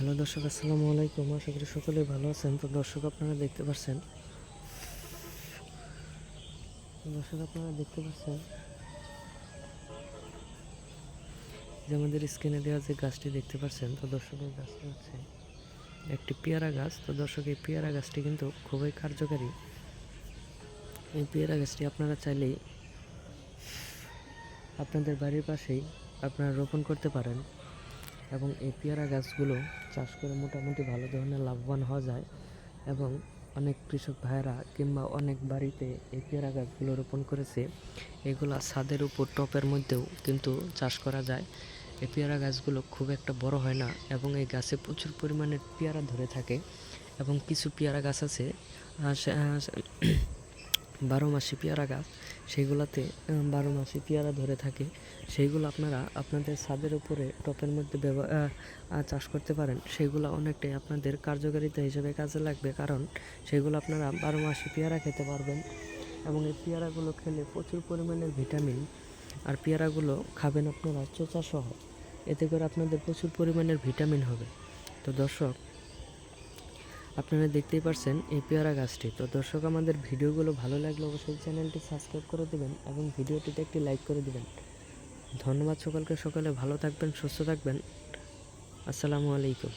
Hello দর্শক, আসসালামু আলাইকুম। আশা করি সকলেই ভালো আছেন। তো দর্শক আপনারা দেখতে পাচ্ছেন যে আমাদের স্ক্রিনে দেওয়া যে গাছটি দেখতে পাচ্ছেন। তো দর্শক এই গাছটি হচ্ছে একটি পেয়ারা গাছ। তো দর্শক এই পেয়ারা গাছটি কিন্তু খুবই কার্যকারী। এই পেয়ারা গাছটি আপনারা চাইলেই আপনাদের বাড়ির পাশেই আপনারা রোপণ করতে পারেন এবং এই পেয়ারা গাছগুলো চাষ করে মোটামুটি ভালো ধরনের লাভবান হওয়া যায় এবং অনেক কৃষক ভাইয়েরা কিংবা অনেক বাড়িতে এই পেয়ারা গাছগুলো রোপণ করেছে। এগুলো ছাদের উপর টপের মধ্যেও কিন্তু চাষ করা যায়। এই পেয়ারা গাছগুলো খুব একটা বড় হয় না এবং এই গাছে প্রচুর পরিমাণে পেয়ারা ধরে থাকে এবং কিছু পেয়ারা গাছ আছে 12 মাসি পেয়ারা গাছ, সেইগুলোতে 12 মাসি পেয়ারা ধরে থাকে। সেইগুলো আপনারা আপনাদের ছাদের উপরে টপের মধ্যে চাষ করতে পারেন। সেগুলো অনেকটাই আপনাদের কার্যকারিতা হিসেবে কাজে লাগবে, কারণ সেগুলো আপনারা 12 মাসি পেয়ারা খেতে পারবেন এবং এই পেয়ারাগুলো খেলে প্রচুর পরিমাণের ভিটামিন, আর পেয়ারাগুলো খাবেন আপনারা চোচা সহ, এতে করে আপনাদের প্রচুর পরিমাণের ভিটামিন হবে। তো দর্শক আপনারা দেখতেই পারছেন এই পেয়ারা গাছটি। তো দর্শক আমাদের ভিডিওগুলো ভালো লাগলে অবশ্যই চ্যানেলটি সাবস্ক্রাইব করে দেবেন এবং ভিডিওটিতে একটি লাইক করে দেবেন। ধন্যবাদ সকলকে। সকলে ভালো থাকবেন, সুস্থ থাকবেন। আসসালামু আলাইকুম।